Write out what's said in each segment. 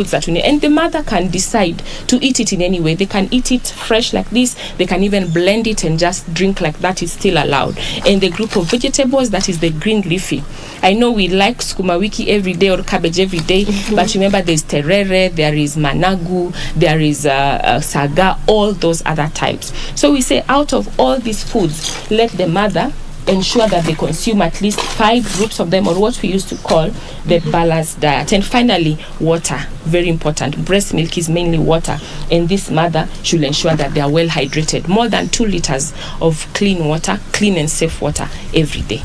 that we need, and the mother can decide to eat it in any way. They can eat it fresh like this, they can even blend it and just drink like that. Is still allowed. And the group of vegetables, that is the green leafy. I know we like sukuma wiki every day or cabbage every day, but remember there's terere, there is managu, there is saga, all those other types. So we say out of all these foods, let the mother ensure that they consume at least 5 groups of them, or what we used to call the balanced diet. And finally, water, very important. Breast milk is mainly water, and this mother should ensure that they are well hydrated, more than 2 liters of clean water, clean and safe water every day.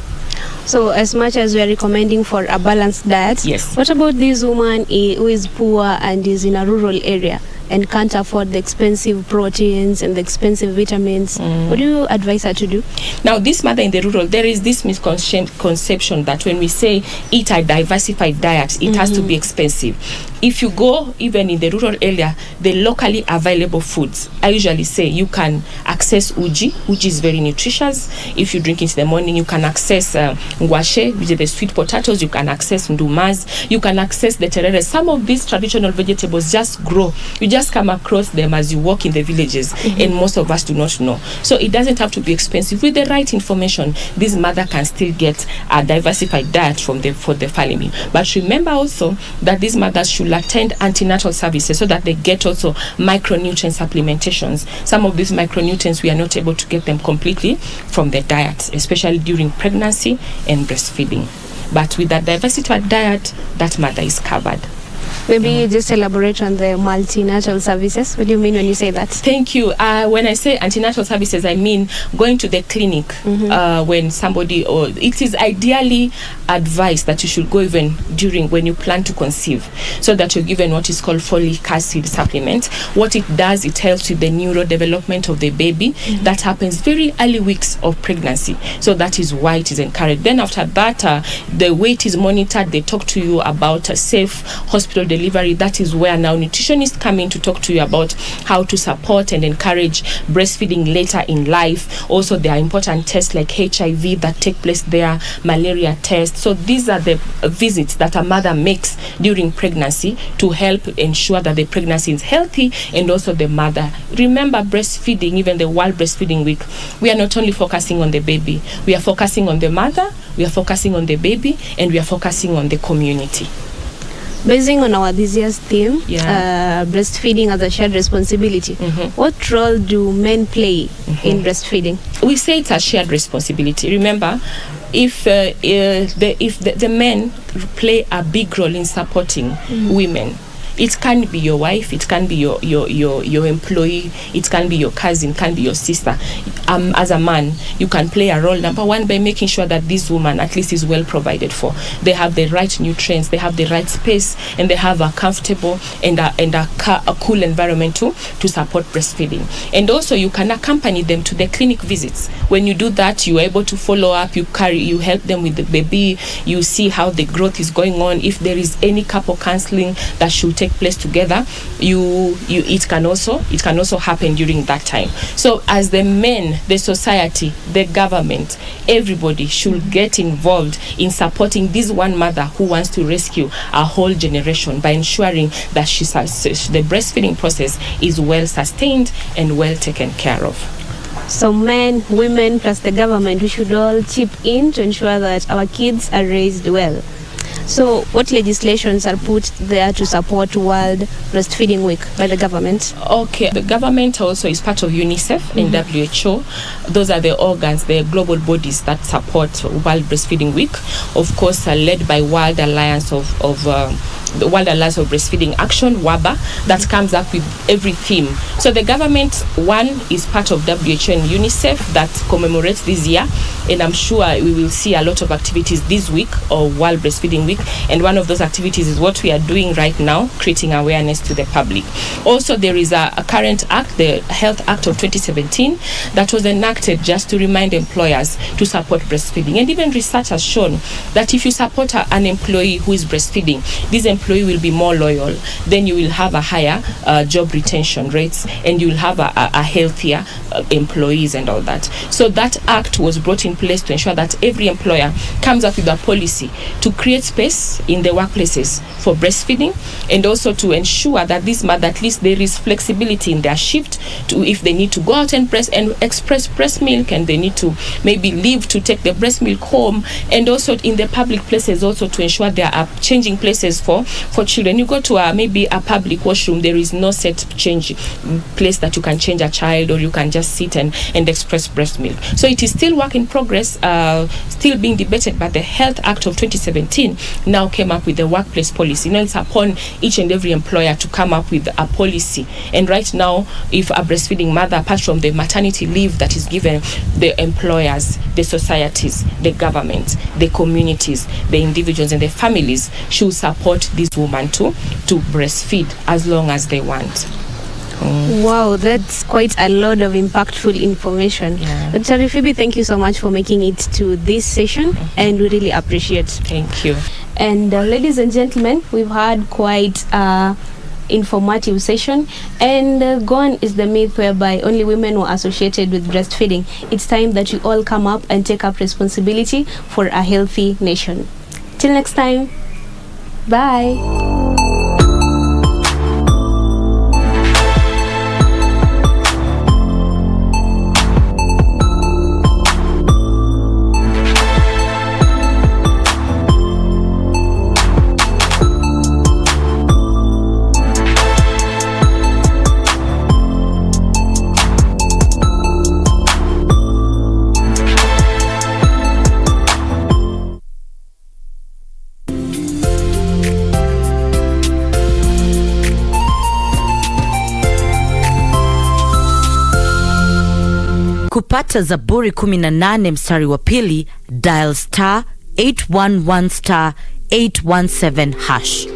So as much as we are recommending for a balanced diet, yes, what about this woman who is poor and is in a rural area and can't afford the expensive proteins and the expensive vitamins? What do you advise her to do? Now, this mother in the rural, there is this misconception that when we say eat a diversified diet, it has to be expensive. If you go even in the rural area, the locally available foods, I usually say you can access uji, which is very nutritious. If you drink it in the morning, you can access ngwashe, which is the sweet potatoes. You can access ndumas. You can access the terere. Some of these traditional vegetables just grow. You just come across them as you walk in the villages, and most of us do not know. So it doesn't have to be expensive. With the right information, this mother can still get a diversified diet for the family. But remember also that these mothers should attend antenatal services so that they get also micronutrient supplementations. Some of these micronutrients, we are not able to get them completely from the diet, especially during pregnancy and breastfeeding. But with that diversified diet, that mother is covered. Maybe just elaborate on the multinatal services. What do you mean when you say that? Thank you. When I say antenatal services, I mean going to the clinic when somebody, or it is ideally advised that you should go even when you plan to conceive, so that you're given what is called folic acid supplement. What it does, it helps with the neurodevelopment of the baby. That happens very early weeks of pregnancy. So that is why it is encouraged. Then after that, the weight is monitored. They talk to you about a safe hospital delivery. That is where now nutritionists come in to talk to you about how to support and encourage breastfeeding later in life. Also, there are important tests like HIV that take place there, malaria tests. So these are the visits that a mother makes during pregnancy to help ensure that the pregnancy is healthy, and also the mother. Remember, breastfeeding, even the World Breastfeeding Week, we are not only focusing on the baby, we are focusing on the mother, we are focusing on the baby, and we are focusing on the community. Basing on our this year's theme, breastfeeding as a shared responsibility, what role do men play in breastfeeding? We say it's a shared responsibility. Remember, if the men play a big role in supporting women, it can be your wife, it can be your employee, it can be your cousin, it can be your sister. As a man, you can play a role, number one, by making sure that this woman at least is well provided for. They have the right nutrients, they have the right space, and they have a comfortable and a cool environment to support breastfeeding. And also, you can accompany them to the clinic visits. When you do that, you are able to follow up, you help them with the baby, you see how the growth is going on. If there is any couple counseling that should take place together, it can also happen during that time. So as the men, the society, the government, everybody should get involved in supporting this one mother who wants to rescue a whole generation by ensuring that the breastfeeding process is well sustained and well taken care of. So men, women, plus the government, we should all chip in to ensure that our kids are raised well. So what legislations are put there to support World Breastfeeding Week by the government? Okay, the government also is part of UNICEF and WHO. Those are the organs, the global bodies that support World Breastfeeding Week. Of course, led by World Alliance the World Alliance of Breastfeeding Action, WABA, that comes up with every theme. So the government, one, is part of WHO and UNICEF that commemorates this year, and I'm sure we will see a lot of activities this week, or World Breastfeeding Week, and one of those activities is what we are doing right now, creating awareness to the public. Also, there is a current act, the Health Act of 2017, that was enacted just to remind employers to support breastfeeding. And even research has shown that if you support an employee who is breastfeeding, these employees employee will be more loyal, then you will have a higher job retention rates, and you will have a healthier employees and all that. So that act was brought in place to ensure that every employer comes up with a policy to create space in the workplaces for breastfeeding, and also to ensure that this mother, at least there is flexibility in their shift, to if they need to go out and express breast milk, and they need to maybe leave to take the breast milk home, and also in the public places also to ensure there are changing places for children. You go to maybe a public washroom, there is no set change place that you can change a child, or you can just sit and express breast milk. So it is still work in progress, still being debated, but the Health Act of 2017 now came up with the workplace policy. It's upon each and every employer to come up with a policy. And right now, if a breastfeeding mother, apart from the maternity leave that is given, the employers, the societies, the government, the communities, the individuals and the families should support this woman to breastfeed as long as they want. Wow, that's quite a lot of impactful information. Dr. Phoebe, thank you so much for making it to this session, and we really appreciate. Thank you. And ladies and gentlemen, we've had quite informative session, and gone is the myth whereby only women were associated with breastfeeding. It's time that you all come up and take up responsibility for a healthy nation. Till next time, bye. Kupata Zaburi 18 mstari wa pili, dial *811 *817#.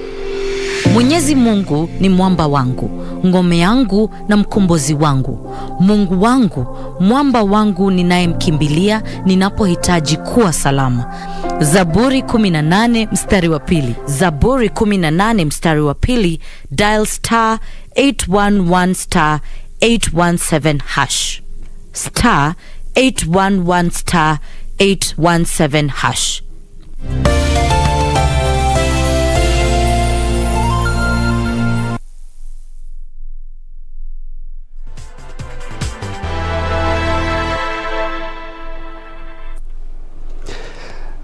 Mwenyezi Mungu ni mwamba wangu, ngome yangu na mkombozi wangu, Mungu wangu, mwamba wangu ninayemkimbilia ninapohitaji kuwa salama. Zaburi 18 mstari wa pili. Zaburi 18 mstari wa pili, dial *811 *817#. *811 *817#.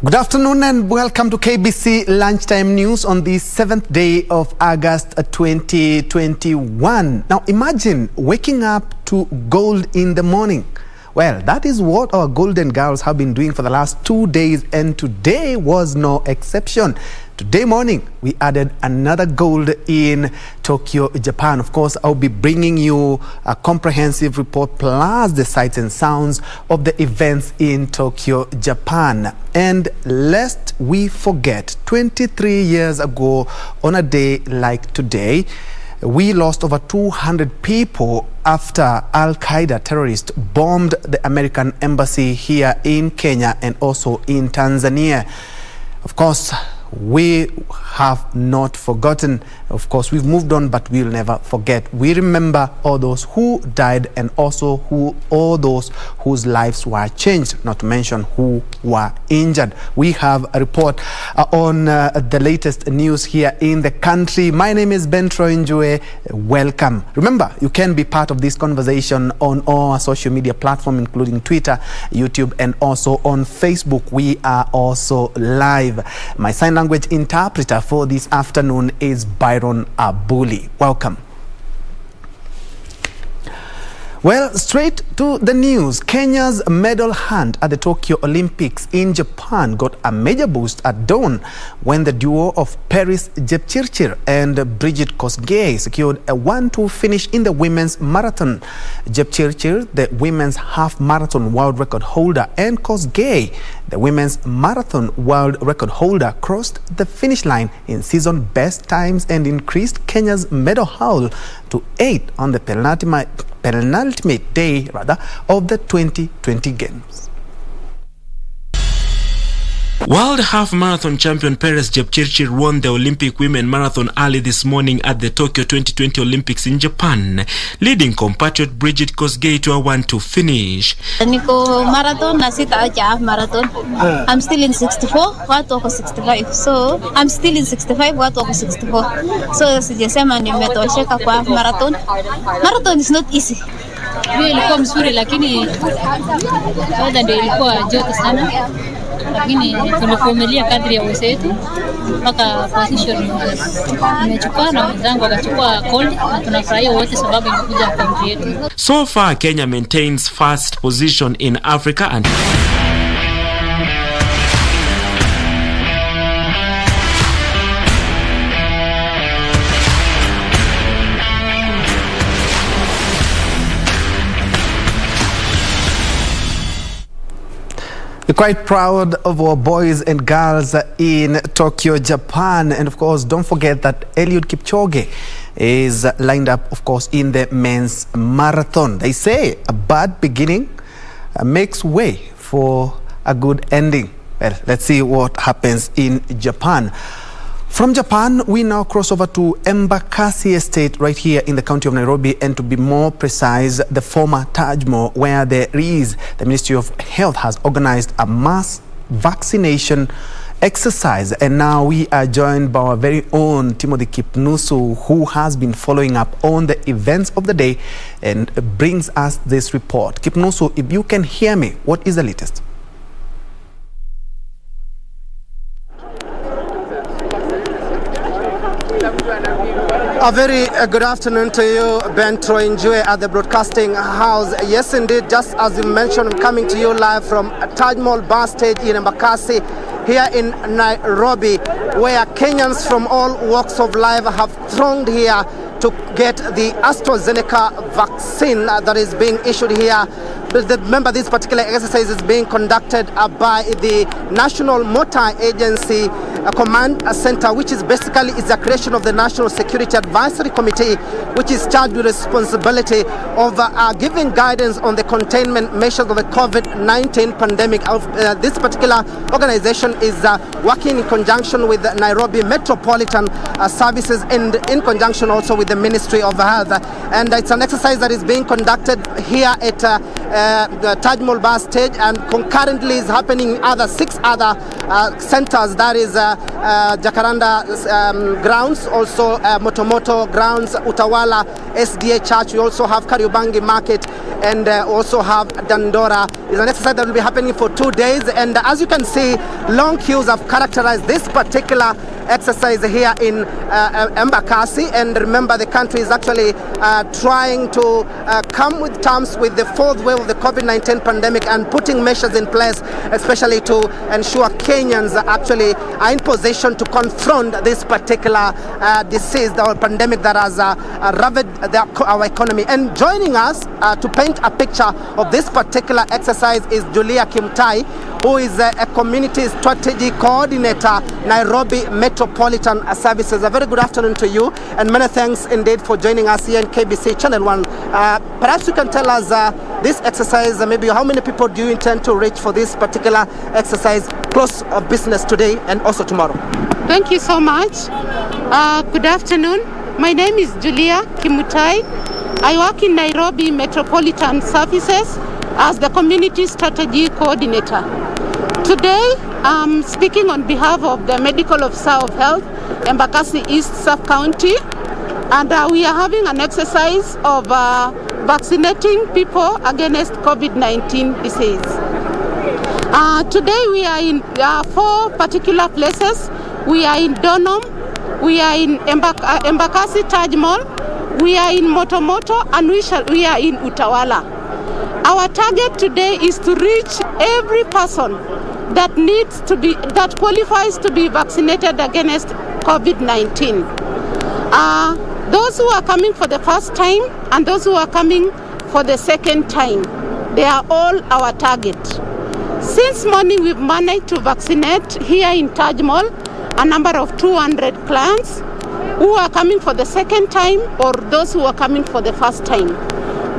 Good afternoon and welcome to KBC Lunchtime News on the 7th day of August 2021. Now imagine waking up to gold in the morning. Well, that is what our golden girls have been doing for the last 2 days, and today was no exception. Today morning, we added another gold in Tokyo, Japan. Of course, I'll be bringing you a comprehensive report plus the sights and sounds of the events in Tokyo, Japan. And lest we forget, 23 years ago on a day like today, we lost over 200 people after Al-Qaeda terrorists bombed the American embassy here in Kenya and also in Tanzania. Of course, we have not forgotten. Of course, we've moved on, but we'll never forget. We remember all those who died and also all those whose lives were changed, not to mention who were injured. We have a report on the latest news here in the country. My name is Ben Troy Njue. Welcome. Remember, you can be part of this conversation on all social media platforms, including Twitter, YouTube, and also on Facebook. We are also live. My sign language interpreter for this afternoon is Byron Abuli. Welcome. Well, straight to the news. Kenya's medal hunt at the Tokyo Olympics in Japan got a major boost at dawn when the duo of Paris Jepchirchir and Bridget Kosgei secured a 1-2 finish in the women's marathon. Jepchirchir, the women's half marathon world record holder, and Kosgei, the women's marathon world record holder, crossed the finish line in season best times and increased Kenya's medal haul to 8 on the penultimate day of the 2020 Games. World Half Marathon champion Peres Jepchirchir won the Olympic women marathon early this morning at the Tokyo 2020 Olympics in Japan, leading compatriot Bridget Kosgei to a 1-2 finish. Niko marathon na sitaacha half marathon. I'm still in 64, watu wako 65. So I'm still in 65, watu wako 64. So sijasema nimetosheka kwa half marathon. Marathon is not easy. Hiyo ilikuwa mzuri lakini baada ndio ilikuwa joto sana. Lakini tulivumilia kadri ya uwezo wetu mpaka position nimechukua na wenzangu akachukua gold na tunafurahia wote sababu imekuja country yetu. So far Kenya maintains first position in Africa and We're quite proud of our boys and girls in Tokyo, Japan. And of course, don't forget that Eliud Kipchoge is lined up, of course, in the men's marathon. They say a bad beginning makes way for a good ending. Well, let's see what happens in Japan. From Japan, we now cross over to Embakasi Estate right here in the county of Nairobi, and to be more precise, the former Taj Mahal, where the Ministry of Health has organized a mass vaccination exercise. And now we are joined by our very own Timothy Kipnusu, who has been following up on the events of the day and brings us this report. Kipnusu, if you can hear me, what is the latest? A very good afternoon to you, Ben Troy Njue at the Broadcasting House. Yes, indeed, just as you mentioned, I'm coming to you live from Taj Mahal bus stage in Embakasi, here in Nairobi, where Kenyans from all walks of life have thronged here to get the AstraZeneca vaccine that is being issued here. Remember, this particular exercise is being conducted by the National Motor Agency Command Center, which is basically the creation of the National Security Advisory Committee, which is charged with responsibility of giving guidance on the containment measures of the COVID-19 pandemic. This particular organization is working in conjunction with the Nairobi Metropolitan Services and in conjunction also with the Ministry of Health. And it's an exercise that is being conducted here at the Taj Mahal bus stage, and concurrently is happening in other 6 other centers. That is Jacaranda grounds, also Motomoto grounds, Utawala SDA Church. We also have Kariobangi Market, and also have Dandora. It's an exercise that will be happening for 2 days, and as you can see, long queues have characterized this particular exercise here in Embakasi. And remember, the country is actually trying to come with terms with the 4th wave of the COVID-19 pandemic and putting measures in place, especially to ensure Kenyans actually are in position to confront this particular disease or pandemic that has ravaged our economy. And joining us to paint a picture of this particular exercise is Julia Kimtai, who is a community strategy coordinator, Nairobi Metropolitan Services. A very good afternoon to you, and many thanks indeed for joining us here in KBC Channel 1. Perhaps you can tell us this exercise, maybe how many people do you intend to reach for this particular exercise, close of business today and also tomorrow? Thank you so much. Good afternoon. My name is Julia Kimutai. I work in Nairobi Metropolitan Services as the Community Strategy Coordinator. Today, I'm speaking on behalf of the Medical Officer of Health, Embakasi East Sub-County, and we are having an exercise of vaccinating people against COVID-19 disease. Today, we are in 4 particular places. We are in Donholm, we are in Embakasi Taj Mahal, we are in Motomoto, and we are in Utawala. Our target today is to reach every person that qualifies to be vaccinated against COVID-19. Those who are coming for the first time and those who are coming for the second time, they are all our target. Since morning, we've managed to vaccinate here in Taj Mahal a number of 200 clients who are coming for the second time or those who are coming for the first time.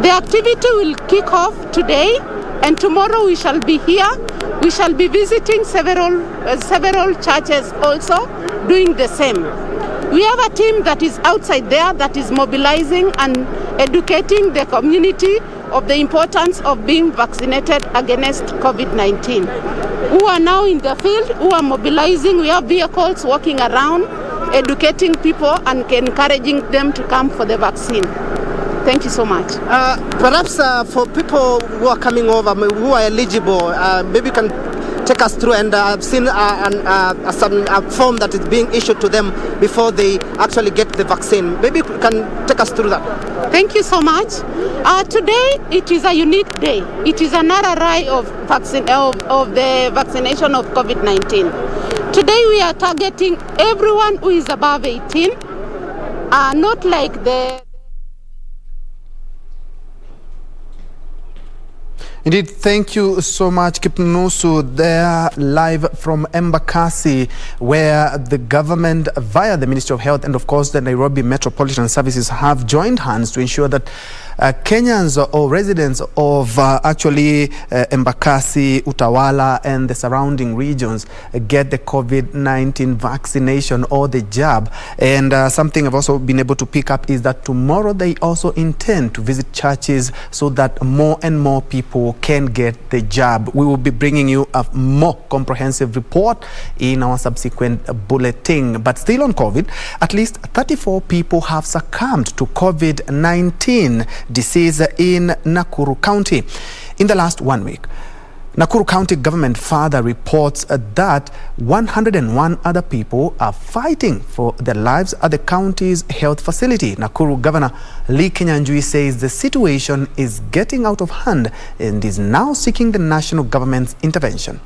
The activity will kick off today, and tomorrow we shall be here We shall be visiting several churches also, doing the same. We have a team that is outside there that is mobilizing and educating the community of the importance of being vaccinated against COVID-19. Who are now in the field, who are mobilizing. We have vehicles walking around, educating people and encouraging them to come for the vaccine. Thank you so much. Perhaps for people who are coming over, who are eligible, maybe you can take us through, and I've seen a form that is being issued to them before they actually get the vaccine. Maybe you can take us through that. Thank you so much. Today it is a unique day. It is another array of the vaccination of COVID-19. Today we are targeting everyone who is above 18, not like the... Indeed, thank you so much, Kipnusu, there live from Embakasi, where the government, via the Ministry of Health and, of course, the Nairobi Metropolitan Services, have joined hands to ensure that Kenyans or residents of Embakasi, Utawala and the surrounding regions get the COVID-19 vaccination or the jab. And something I've also been able to pick up is that tomorrow they also intend to visit churches so that more and more people can get the jab. We will be bringing you a more comprehensive report in our subsequent bulletin. But still on COVID, at least 34 people have succumbed to COVID-19 disease in Nakuru County in the last 1 week. Nakuru County government further reports that 101 other people are fighting for their lives at the county's health facility. Nakuru Governor Lee Kinyanjui says the situation is getting out of hand and is now seeking the national government's intervention.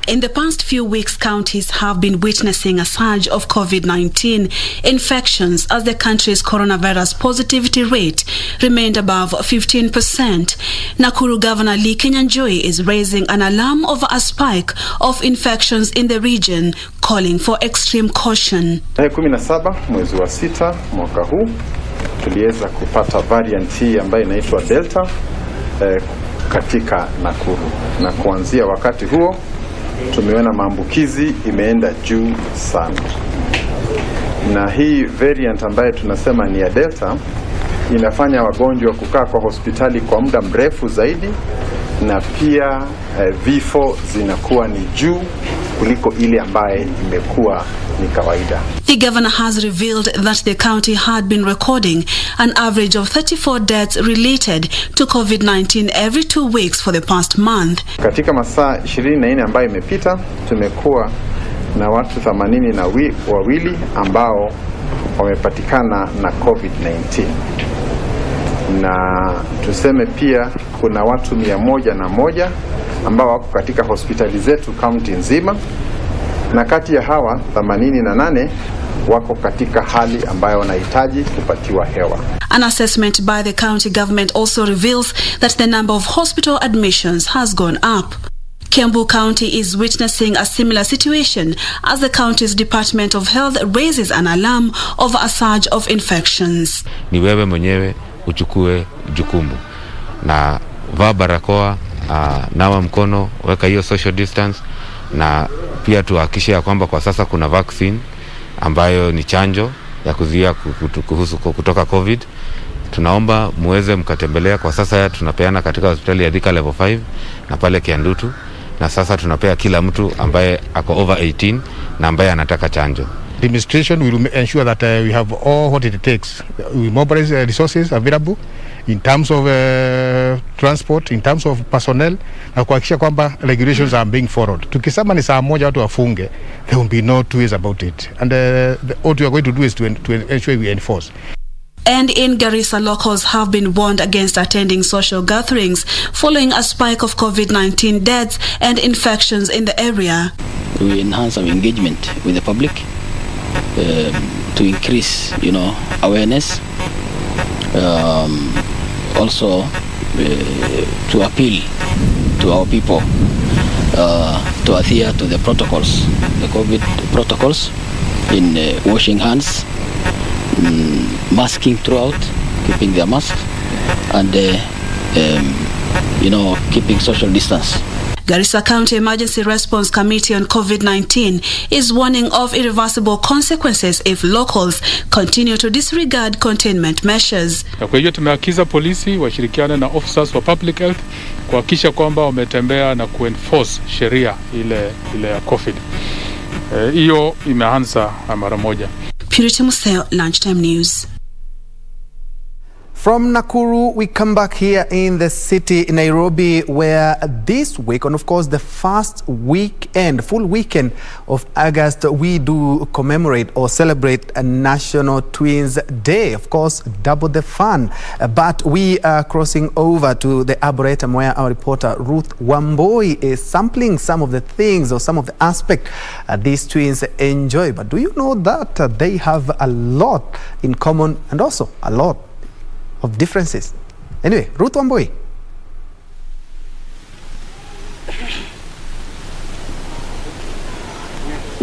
In the past few weeks, counties have been witnessing a surge of COVID-19 infections as the country's coronavirus positivity rate remained above 15%. Nakuru Governor Lee Kinyanjui is raising an alarm over a spike of infections in the region, calling for extreme caution. Tarehe 17 mwezi wa 6 mwaka huu tuliweza kupata variant hii ambayo inaitwa Delta katika Nakuru, na kuanzia wakati huo tumeona maambukizi imeenda juu sana, na hii variant ambayo tunasema ni ya Delta inafanya wagonjwa kukaa kwa hospitali kwa muda mrefu zaidi, na pia vifo zinakuwa ni juu kuliko ile ambaye imekuwa ni kawaida. The governor has revealed that the county had been recording an average of 34 deaths related to COVID-19 every 2 weeks for the past month. Katika masaa 24 ambayo imepita tumekuwa na watu 82 ambao wamepatikana na COVID-19. Na tuseme pia kuna watu 101 ambao wako katika hospitali zetu kaunti nzima, na kati ya hawa 88 wako katika hali ambayo wanahitaji kupatiwa hewa. An assessment by the county government also reveals that the number of hospital admissions has gone up. Kiambu County is witnessing a similar situation as the county's Department of Health raises an alarm over a surge of infections. Ni wewe mwenyewe uchukue jukumu na vaa barakoa, nawa mkono, weka hiyo social distance, na pia tuhakikishe kwamba kwa sasa kuna vaccine ambayo ni chanjo ya kuzuia kutoka COVID. Tunaomba muweze mkatembelea. Kwa sasa tunapeana katika hospitali ya Thika level 5 na pale Kiandutu, na sasa tunapea kila mtu ambaye ako over 18 na ambaye anataka chanjo. The administration will ensure that we have all what it takes. We mobilize resources available in terms of transport, in terms of personnel, na kuhakikisha kwamba regulations are being followed. Tukisema ni saa moja watu wafunge, there will be no two ways about it. And what we are going to do is to ensure we enforce. And in Garissa, locals have been warned against attending social gatherings following a spike of COVID-19 deaths and infections in the area. We enhance our engagement with the public to increase, awareness. Also to appeal to our people to adhere to the protocols, the COVID protocols, in washing hands, masking throughout, keeping their mask, and keeping social distance. Garissa County Emergency Response Committee on COVID-19 is warning of irreversible consequences if locals continue to disregard containment measures. Kwa hiyo tumeagiza polisi washirikiane na officers wa public health kuhakikisha kwamba wametembea na kuenforce sheria ile ya COVID. Hiyo imeanza mara moja. Purity Museo, Lunchtime News. From Nakuru, we come back here in the city, Nairobi, where this week, and of course the first weekend, full weekend of August, we do commemorate or celebrate a National Twins Day. Of course, double the fun. But we are crossing over to the Arboretum where our reporter Ruth Wamboi is sampling some of the things or some of the aspects these twins enjoy. But do you know that they have a lot in common and also a lot of differences? Anyway, Ruth Wamboi.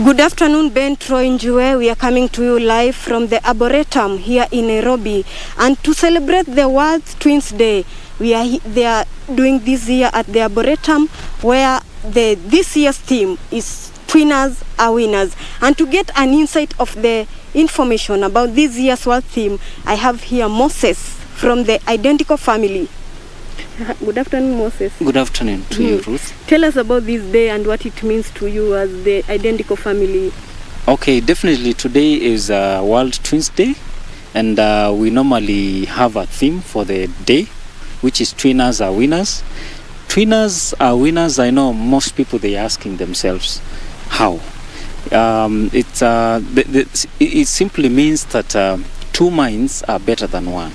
Good afternoon, Ben Troy Njue. We are coming to you live from the Arboretum here in Nairobi. And to celebrate the World Twins Day, they are doing this year at the Arboretum, where this year's theme is Twinners are Winners. And to get an insight of the information about this year's world theme, I have here Moses from the Identical Family. Good afternoon, Moses. Good afternoon to you, Ruth. Tell us about this day and what it means to you as the Identical Family. Okay, definitely today is World Twins Day, and we normally have a theme for the day, which is Twinners are Winners. Twinners are winners. I know most people, they are asking themselves, how? It simply means that two minds are better than one.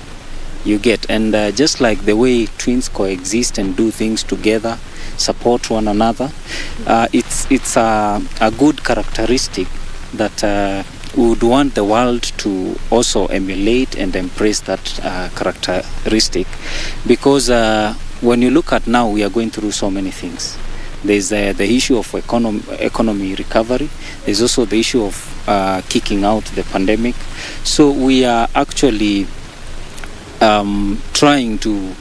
You get, and just like the way twins coexist and do things together, support one another, it's a good characteristic that we would want the world to also emulate and embrace that characteristic, because when you look at now, we are going through so many things. There's the issue of economy recovery. There's also the issue of kicking out the pandemic. So we are actually trying to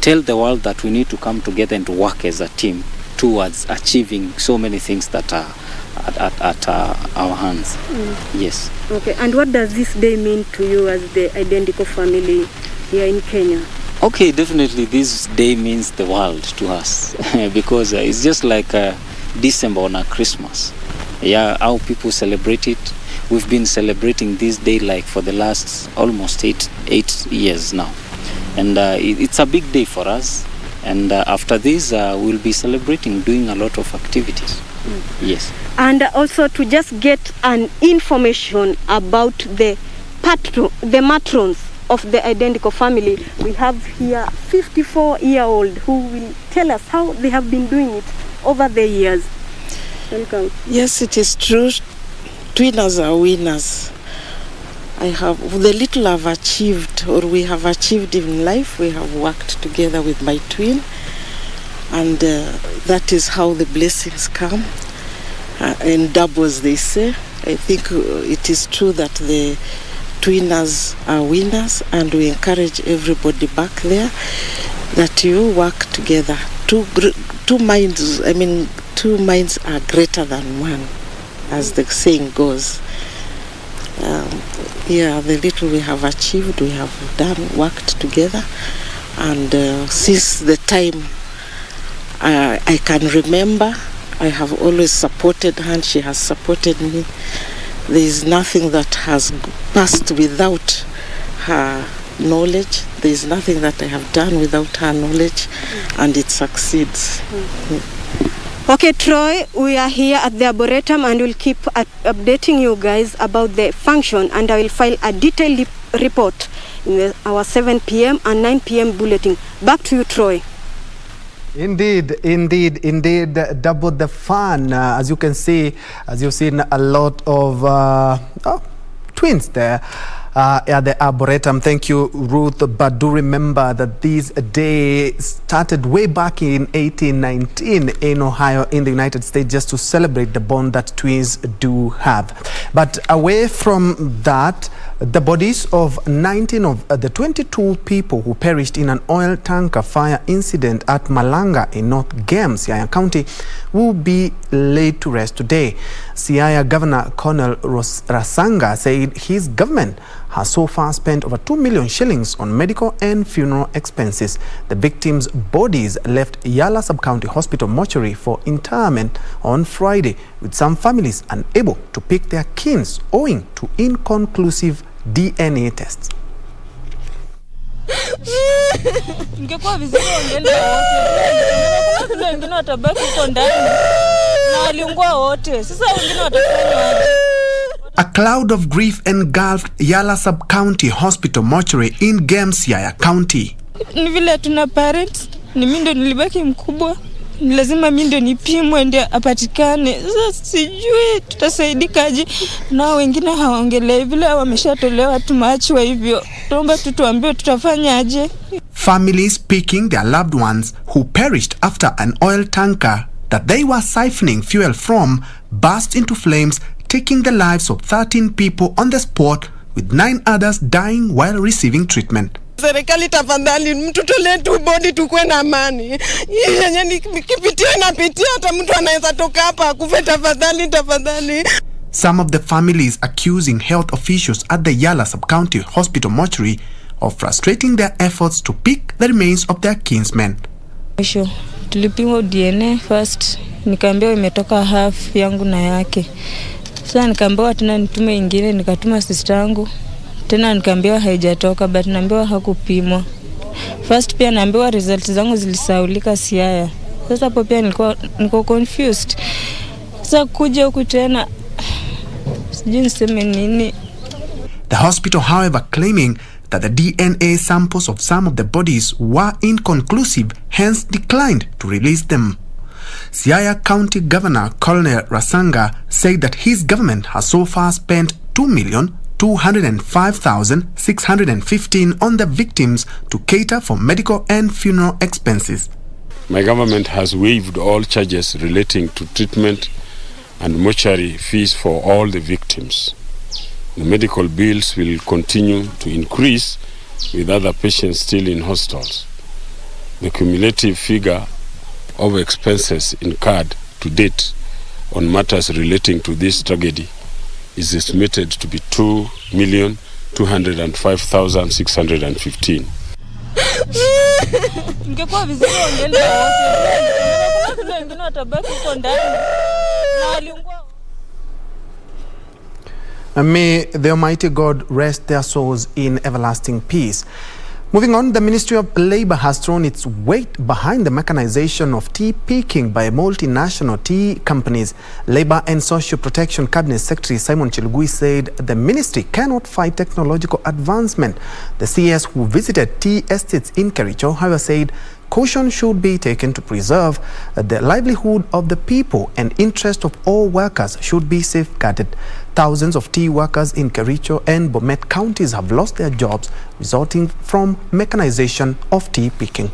tell the world that we need to come together and work as a team towards achieving so many things that are at our hands. Yes. Okay, and what does this day mean to you as the Identical Family here in Kenya? Okay, definitely this day means the world to us because it's just like December on a Christmas. Yeah, how people celebrate it. We've been celebrating this day like for the last almost eight years now, and it's a big day for us. And after this, we'll be celebrating, doing a lot of activities. Yes. And also to just get an information about the matrons of the Identical Family, we have here 54-year-old who will tell us how they have been doing it over the years. Welcome. Yes, it is true. Twinners are winners. The little I've achieved, or we have achieved in life, we have worked together with my twin, and that is how the blessings come in doubles, they say. I think it is true that the twinners are winners, and we encourage everybody back there that you work together. Two minds are greater than one, as the saying goes. The little we have achieved, we have worked together, and since the time I can remember, I have always supported her and she has supported me. There is nothing that has passed without her knowledge. There is nothing that I have done without her knowledge, and it succeeds. Okay, Troy, we are here at the Arboretum and we'll keep updating you guys about the function, and I will file a detailed report in our 7 p.m. and 9 p.m. bulletin. Back to you, Troy. Indeed, double the fun. As you can see, as you've seen a lot of twins there. at the Arboretum. Thank you, Ruth. But do remember that this day started way back in 1819 in Ohio, in the United States, just to celebrate the bond that twins do have. But away from that, the bodies of 19 of the 22 people who perished in an oil tanker fire incident at Malanga in North Games, Siaya County, will be laid to rest today. Siaya Governor Colonel Rasanga said his government has so far spent over 2 million shillings on medical and funeral expenses. The victims' bodies left Yala Sub-County Hospital mortuary for interment on Friday, with some families unable to pick their kins owing to inconclusive DNA tests. Ingekuwa vizuri wangeenda wote. Kuna wengine watabaki huko ndani na waliungua wote. Sasa wengine watafanya aje? A cloud of grief engulfed Yala Sub-County Hospital mortuary in Games, Siaya County. Ni vile tuna parents, ni mimi ndo nilibaki mkubwa. Ni lazima mimi ndo nipimwe ndio apatikane. Sasa sijui tutasaidikaje, na wengine hawaongelei vile wameshatolewa tumaachwa hivyo. Tuomba tuambiwe tutafanya aje. Families picking their loved ones who perished after an oil tanker that they were siphoning fuel from burst into flames, taking the lives of 13 people on the spot, with 9 others dying while receiving treatment. Serikali tafadhali mtutolee tu body tukue na amani. Yenye nikipitia napitia hata mtu anaweza toka hapa akufe, tafadhali. Some of the families accusing health officials at the Yala Sub-County Hospital mortuary of frustrating their efforts to pick the remains of their kinsmen. Mwisho tulipimwa DNA first, nikaambiwa imetoka half yangu na yake. Sasa nikaambiwa tena nitume ingine, nikatuma sister yangu. Tena nikaambiwa haijatoka, but naambiwa hakupimwa. First pia naambiwa results zangu zilisaulika Siaya. Sasa hapo pia niko confused. Sasa kuja huku tena sijui niseme nini. The hospital, however, claiming that the DNA samples of some of the bodies were inconclusive, hence declined to release them. Siaya County Governor Colonel Rasanga said that his government has so far spent 2,205,615 on the victims to cater for medical and funeral expenses. My government has waived all charges relating to treatment and mortuary fees for all the victims. The medical bills will continue to increase with other patients still in hospitals. The cumulative figure of expenses incurred to date on matters relating to this tragedy is estimated to be 2,205,615. Ingekuwa vizuri wangeenda wote. Kuna wengine watabaki huko ndani na waliungua. May the Almighty God rest their souls in everlasting peace. Moving on, the Ministry of Labour has thrown its weight behind the mechanization of tea picking by multinational tea companies. Labour and Social Protection Cabinet Secretary Simon Chilugui said the ministry cannot fight technological advancement. The CS who visited tea estates in Kericho, however, said caution should be taken to preserve the livelihood of the people, and interest of all workers should be safeguarded. Thousands of tea workers in Kericho and Bomet counties have lost their jobs resulting from mechanization of tea picking.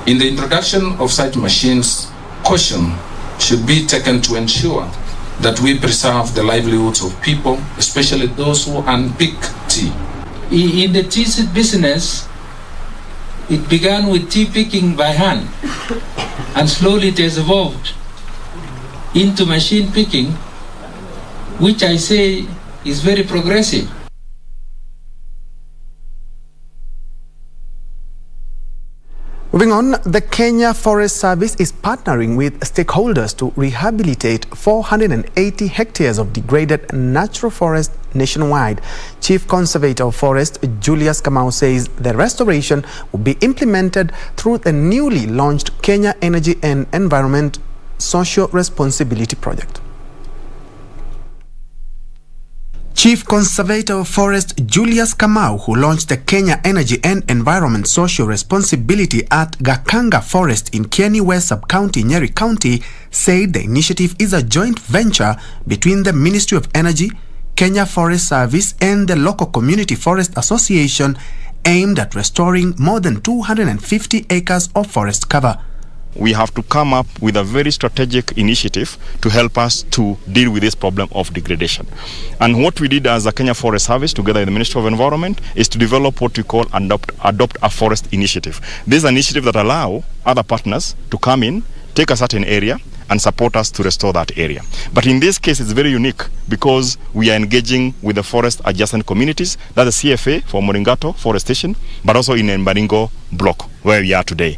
In the introduction of such machines, caution should be taken to ensure that we preserve the livelihoods of people, especially those who unpick tea. In the tea business, it began with tea picking by hand, and slowly it has evolved into machine picking, which I say is very progressive. Moving on, the Kenya Forest Service is partnering with stakeholders to rehabilitate 480 hectares of degraded natural forest nationwide. Chief Conservator of Forest Julius Kamau says the restoration will be implemented through the newly launched Kenya Energy and Environment Social Responsibility Project. Chief Conservator of Forest Julius Kamau, who launched the Kenya Energy and Environment Social Responsibility at Gakanga Forest in Kieni West Sub-County, Nyeri County, said the initiative is a joint venture between the Ministry of Energy, Kenya Forest Service and the local Community Forest Association, aimed at restoring more than 250 acres of forest cover. We have to come up with a very strategic initiative to help us to deal with this problem of degradation. And what we did as a Kenya Forest Service together with the Ministry of Environment is to develop what we call Adopt a Forest Initiative. This is an initiative that allows other partners to come in, take a certain area and support us to restore that area. But in this case, it's very unique because we are engaging with the forest adjacent communities, that's the CFA for Moringato Forest Station, but also in Mbaringo block where we are today.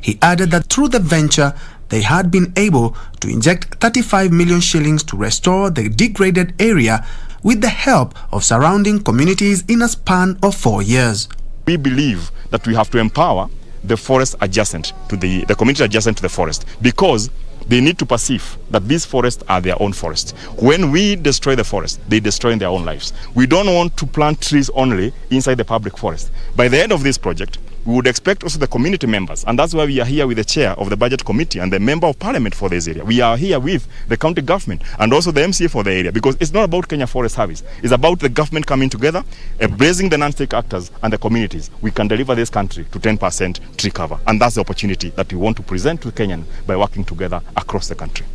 He added that through the venture, they had been able to inject 35 million shillings to restore the degraded area with the help of surrounding communities in a span of 4 years. We believe that we have to empower the forest adjacent to the community adjacent to the forest, because they need to perceive that these forests are their own forests. When we destroy the forest, they destroy their own lives. We don't want to plant trees only inside the public forest. By the end of this project, we would expect also the community members, and that's why we are here with the chair of the budget committee and the member of parliament for this area. We are here with the county government and also the MCA for the area, because it's not about Kenya Forest Service. It's about the government coming together, embracing the non-state actors and the communities. We can deliver this country to 10% tree cover, and that's the opportunity that we want to present to Kenyans by working together across the country.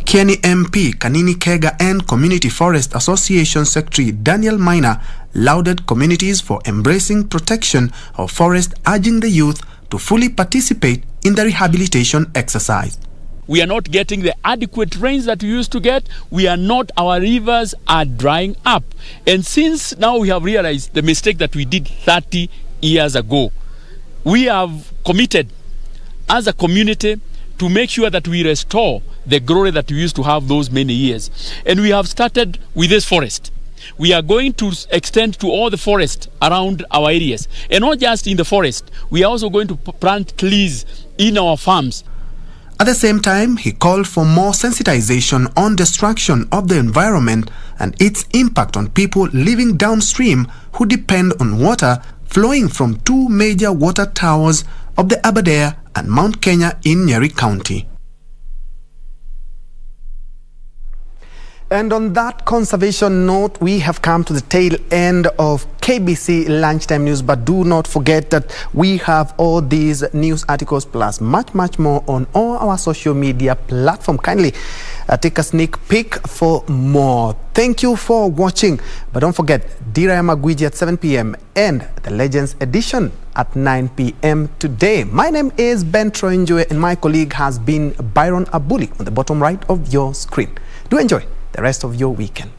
Kieni MP Kanini Kega and Community Forest Association Secretary Daniel Maina lauded communities for embracing protection of forest, urging the youth to fully participate in the rehabilitation exercise. We are not getting the adequate rains that we used to get. Our rivers are drying up. And since now we have realized the mistake that we did 30 years ago, we have committed as a community to make sure that we restore the glory that we used to have those many years. And we have started with this forest. We are going to extend to all the forest around our areas. And not just in the forest, we are also going to plant trees in our farms. At the same time, he called for more sensitization on destruction of the environment and its impact on people living downstream who depend on water flowing from two major water towers of the Aberdare and Mount Kenya in Nyeri County. And on that conservation note, we have come to the tail end of KBC Lunchtime News. But do not forget that we have all these news articles plus much more on all our social media platforms. Kindly take a sneak peek for more. Thank you for watching. But don't forget, Dira Magwiji at 7 p.m. and the Legends Edition at 9 p.m. today. My name is Ben Troinjue and my colleague has been Byron Abuli on the bottom right of your screen. Do enjoy the rest of your weekend.